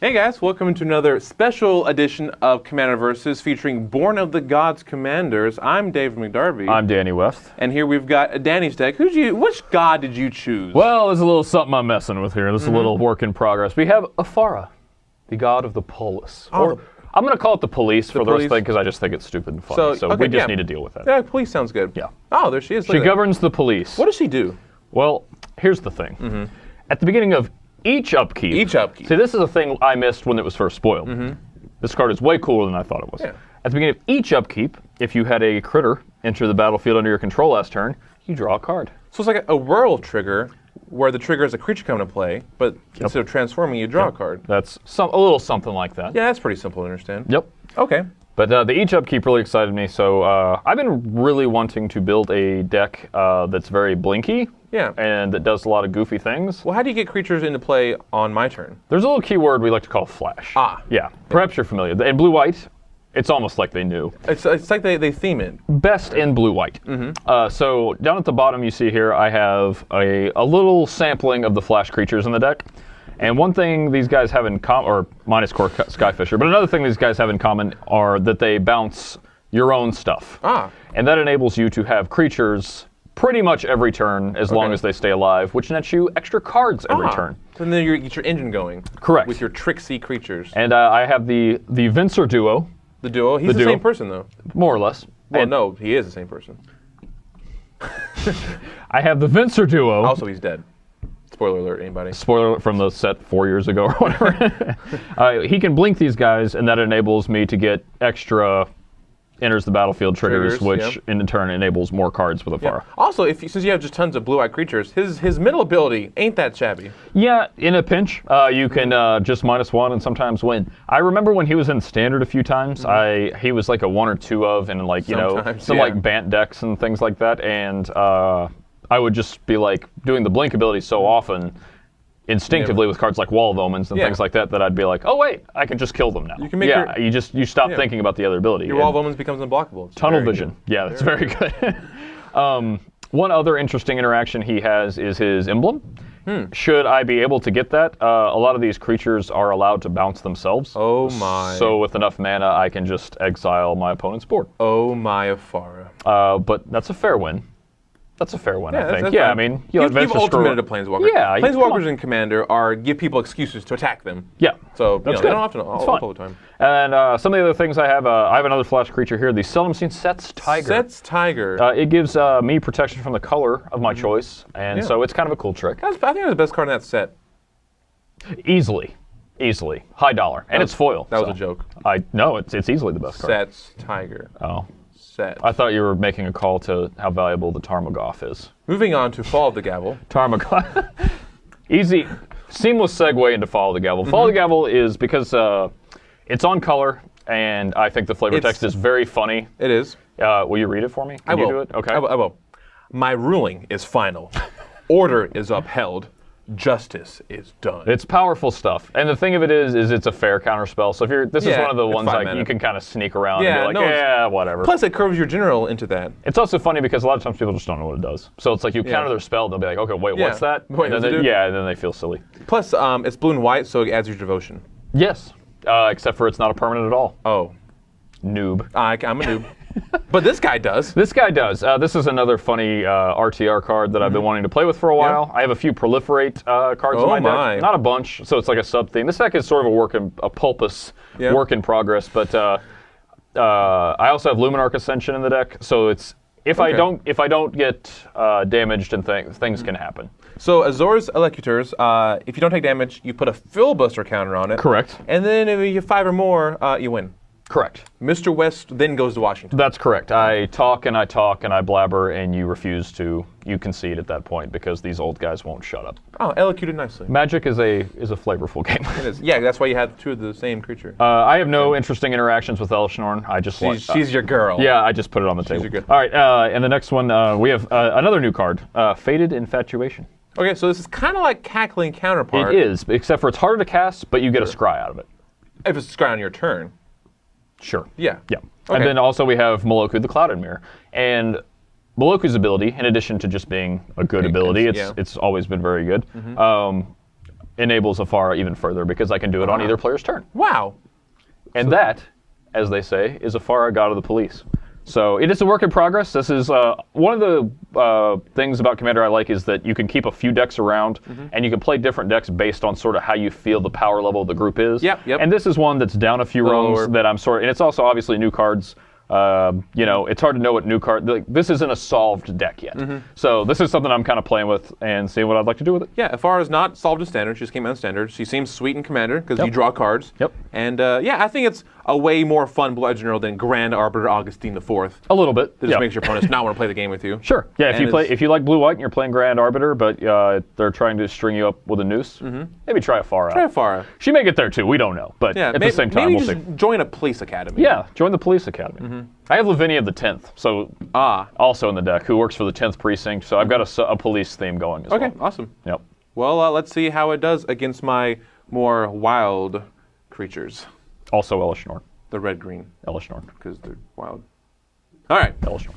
Hey guys, welcome to another special edition of Commander Versus featuring Born of the Gods Commanders. I'm Dave McDarby. I'm Danny West. And here we've got Danny's deck. Which god did you choose? Well, there's a little something I'm messing with here. This is a little work in progress. We have Afara, the god of the polis. I'm going to call it the police for the rest of the thing because I just think it's stupid and funny. So we just need to deal with it. Yeah, police sounds good. Yeah. Oh, there she is. She governs the police. What does she do? Well, here's the thing. At the beginning of each upkeep. See, this is a thing I missed when it was first spoiled. This card is way cooler than I thought it was. Yeah. At the beginning of each upkeep, if you had a critter enter the battlefield under your control last turn, you draw a card. So it's like a whirl trigger, where the trigger is a creature coming to play, but instead of transforming, you draw a card. That's a little something like that. Yeah, that's pretty simple to understand. Yep. Okay. But the each upkeep really excited me, so I've been really wanting to build a deck that's very blinky. Yeah. And that does a lot of goofy things. Well, how do you get creatures into play on my turn? There's a little keyword we like to call flash. Yeah. Perhaps you're familiar. In blue-white, it's almost like they knew. It's like they theme it. Best in blue-white. So down at the bottom you see here, I have a little sampling of the flash creatures in the deck. And one thing these guys have in common, or minus Core Skyfisher, but another thing these guys have in common are that they bounce your own stuff. And that enables you to have creatures pretty much every turn as long as they stay alive, which nets you extra cards every turn. And then you get your engine going. Correct. With your tricksy creatures. And I have the Vincer duo. The duo? He's the same person, though. More or less. Well, no, he is the same person. I have the Vincer duo. Also, he's dead. Spoiler alert, anybody? Spoiler alert from the set 4 years ago or whatever. He can blink these guys, and that enables me to get extra enters the battlefield triggers, which in turn enables more cards with Afara. Also, since you have just tons of blue-eyed creatures, his middle ability ain't that shabby. Yeah, in a pinch, you can just -1 and sometimes win. I remember when he was in Standard a few times, he was like a 1 or 2 of in like, some like Bant decks and things like that, and I would just be like doing the blink ability so often, instinctively with cards like Wall of Omens and things like that, that I'd be like, oh wait, I can just kill them now. You can make you stop thinking about the other ability. Your Wall of Omens becomes unblockable. It's Tunnel Vision. Good. Yeah, that's very good. One other interesting interaction he has is his emblem. Should I be able to get that, a lot of these creatures are allowed to bounce themselves. Oh my. So with enough mana, I can just exile my opponent's board. Oh my Afara. But that's a fair win. That's a fair one, I think. Yeah, I mean, you've ultimated a Planeswalker. Yeah, Planeswalkers in Commander give people excuses to attack them. Yeah, so that's they don't have to all the time. And some of the other things I have another flash creature here, the seldom seen Set's Tiger. Set's Tiger. It gives me protection from the color of my choice, and so it's kind of a cool trick. I think it's the best card in that set. Easily, high dollar, and it's foil. That was a joke. No, it's easily the best card. Set's Tiger. Oh. Set. I thought you were making a call to how valuable the Tarmogoth is. Moving on to Fall of the Gavel. Tarmogoth. Easy, seamless segue into Fall of the Gavel. Fall of the Gavel is because it's on color, and I think the flavor text is very funny. It is. Will you read it for me? Can you do it? Okay. I will. My ruling is final. Order is upheld. Justice is done. It's powerful stuff, and the thing of it is it's a fair counterspell. So if this is one of the ones like you can kind of sneak around and be like, whatever. Plus, it curves your general into that. It's also funny because a lot of times people just don't know what it does. So it's like you counter their spell, they'll be like, okay, wait, what's that? Wait, and then they feel silly. Plus, it's blue and white, so it adds your devotion. Yes, except for it's not a permanent at all. Oh, noob. I'm a noob. But this guy does. This guy does. This is another funny RTR card that I've been wanting to play with for a while. I have a few proliferate cards in my deck. Not a bunch, so it's like a sub-theme. This deck is sort of a pulpous work in progress, but I also have Luminarch Ascension in the deck, so it's if I don't get damaged and things can happen. So Azor's Elocutors, if you don't take damage, you put a filibuster counter on it. Correct. And then if you have 5 or more, you win. Correct. Mr. West then goes to Washington. That's correct. I talk and I blabber, and you concede at that point because these old guys won't shut up. Oh, elocuted nicely. Magic is a flavorful game. It is. Yeah, that's why you had 2 of the same creature. I have no interesting interactions with Elishnorn. She's your girl. Yeah, I just put it on the table. She's your girl. All right, and the next one, we have another new card, Fated Infatuation. Okay, so this is kind of like Cackling Counterpart. It is, except for it's harder to cast, but you get a scry out of it. If it's a scry on your turn. Sure. Yeah. Yeah. Okay. And then also we have Meloku the Clouded Mirror. And Meloku's ability, in addition to just being a good ability, it's always been very good. enables Afara even further because I can do it on either player's turn. Wow. And that, as they say, is Afara, God of the Police. So it is a work in progress. This is one of the things about Commander I like is that you can keep a few decks around, and you can play different decks based on sort of how you feel the power level of the group is. Yep. And this is one that's down a few Lower. rungs that I'm sort of, and it's also obviously new cards. It's hard to know what new card. Like, this isn't a solved deck yet. So this is something I'm kind of playing with and seeing what I'd like to do with it. Yeah, Afara's not solved in Standard. She just came out in Standard. She seems sweet in Commander because you draw cards. Yep. And I think it's a way more fun Bludgeon Earl than Grand Arbiter Augustine IV. A little bit. That just makes your opponents not want to play the game with you. Sure. Yeah. And If you like blue white and you're playing Grand Arbiter, but they're trying to string you up with a noose, maybe try Afara. Try Afara. She may get there too. We don't know. But Yeah, at the same time, maybe we'll just see. join a police academy. Yeah. Join the police academy. I have Lavinia the 10th, so also in the deck, who works for the 10th precinct. So I've got a police theme going as Okay, well. awesome. Yep. Well, let's see how it does against my more wild creatures. Also Elishnorn. The red-green, Elishnorn. because they're wild. All right. Elishnorn.